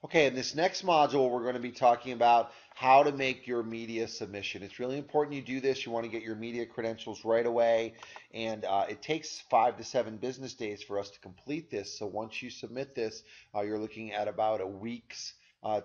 Okay, in this next module, we're going to be talking about how to make your media submission. It's really important you do this. You want to get your media credentials right away, and it takes 5 to 7 business days for us to complete this. So once you submit this, you're looking at about a week's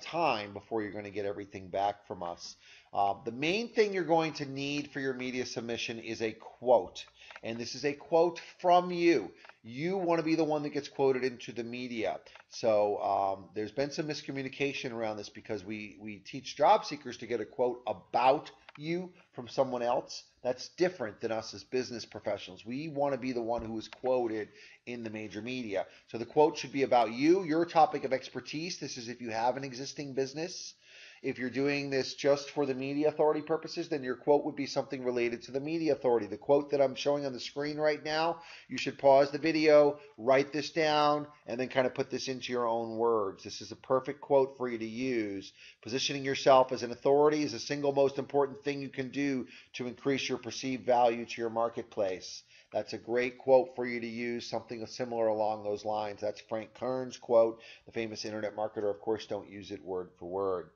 time before you're going to get everything back from us. The main thing you're going to need for your media submission is a quote, and this is a quote from you. You want to be the one that gets quoted into the media. So there's been some miscommunication around this because we teach job seekers to get a quote about you from someone else. That's different than us as business professionals. We want to be the one who is quoted in the major media. So the quote should be about you, your topic of expertise. This is if you have an existing business. If you're doing this just for the media authority purposes, then your quote would be something related to the media authority. The quote that I'm showing on the screen right now, you should pause the video, write this down, and then kind of put this into your own words. This is a perfect quote for you to use. Positioning yourself as an authority is the single most important thing you can do to increase your perceived value to your marketplace. That's a great quote for you to use, something similar along those lines. That's Frank Kern's quote, the famous internet marketer. Of course, don't use it word for word.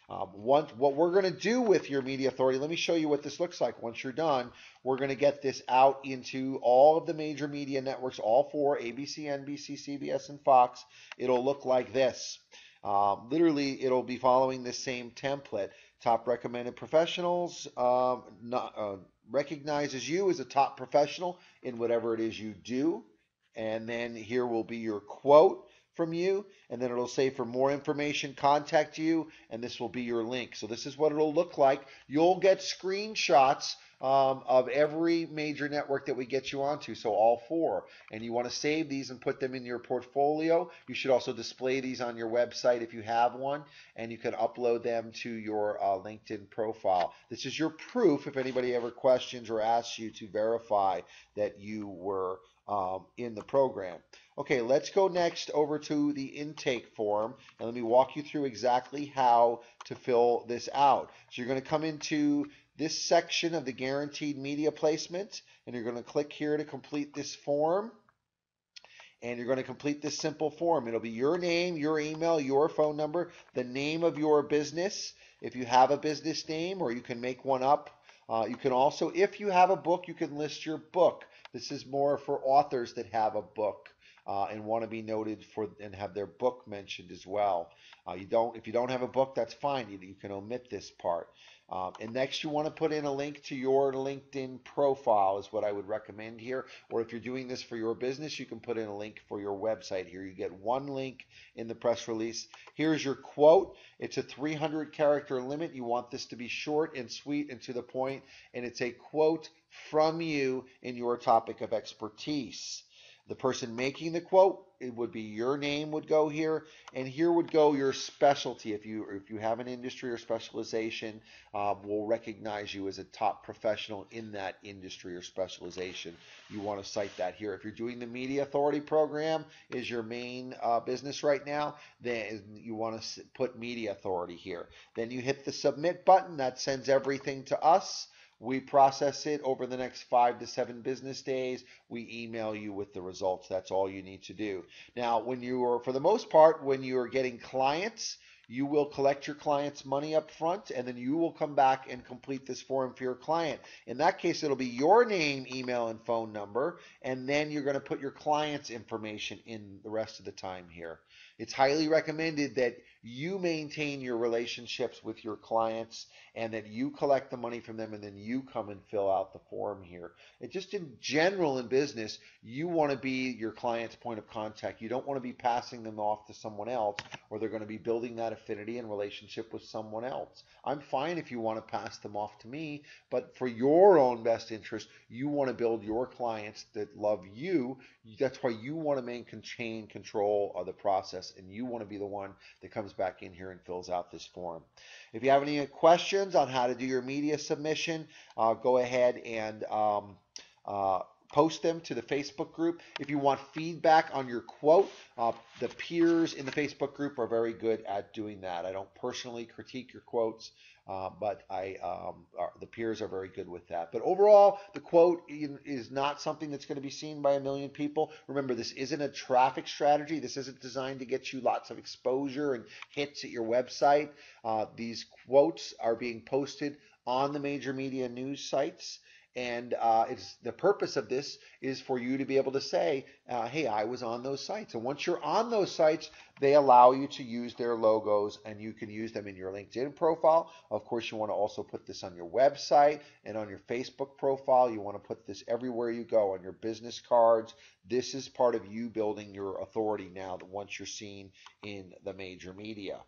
What we're going to do with your media authority, let me show you what this looks like. Once you're done, we're going to get this out into all of the major media networks, all four, ABC, NBC, CBS, and Fox. It'll look like this. Literally, it'll be following this same template. Top recommended professionals recognizes you as a top professional in whatever it is you do. And then here will be your quote from you, and then it'll say for more information, contact you, and this will be your link. So this is what it'll look like. You'll get screenshots of every major network that we get you onto, so all four. And you want to save these and put them in your portfolio. You should also display these on your website if you have one, and you can upload them to your LinkedIn profile. This is your proof if anybody ever questions or asks you to verify that you were in the program. Okay, let's go next over to the intake form, and let me walk you through exactly how to fill this out. So you're going to come into this section of the guaranteed media placement, and you're going to click here to complete this form. And you're going to complete this simple form. It'll be your name, your email, your phone number, the name of your business, if you have a business name, or you can make one up. You can also, if you have a book, you can list your book. This is more for authors that have a book and want to be noted for and have their book mentioned as well. If you don't have a book, that's fine. You can omit this part. And next, you want to put in a link to your LinkedIn profile is what I would recommend here. Or if you're doing this for your business, you can put in a link for your website here. You get one link in the press release. Here's your quote. It's a 300 character limit. You want this to be short and sweet and to the point, and it's a quote from you in your topic of expertise. The person making the quote, it would be your name would go here, and here would go your specialty. If you have an industry or specialization, we'll recognize you as a top professional in that industry or specialization. You want to cite that here. If you're doing the Media Authority program, is your main business right now, then you want to put Media Authority here. Then you hit the submit button. That sends everything to us. We process it over the next 5 to 7 business days. We email you with the results. That's all you need to do. Now, for the most part, when you are getting clients, you will collect your client's money up front, and then you will come back and complete this form for your client. In that case, it'll be your name, email, and phone number, and then you're going to put your client's information in the rest of the time here. It's highly recommended that you maintain your relationships with your clients and that you collect the money from them and then you come and fill out the form here. And just in general in business, you want to be your client's point of contact. You don't want to be passing them off to someone else, or they're going to be building that affinity and relationship with someone else. I'm fine if you want to pass them off to me, but for your own best interest, you want to build your clients that love you. That's why you want to maintain control of the process, and you want to be the one that comes back in here and fills out this form. If you have any questions on how to do your media submission, go ahead and post them to the Facebook group. If you want feedback on your quote, the peers in the Facebook group are very good at doing that. I don't personally critique your quotes, but the peers are very good with that. But overall, the quote is not something that's going to be seen by a million people. Remember, this isn't a traffic strategy. This isn't designed to get you lots of exposure and hits at your website. These quotes are being posted on the major media news sites. And it's the purpose of this is for you to be able to say, hey, I was on those sites. And once you're on those sites, they allow you to use their logos, and you can use them in your LinkedIn profile. Of course, you want to also put this on your website and on your Facebook profile. You want to put this everywhere you go, on your business cards. This is part of you building your authority now that once you're seen in the major media.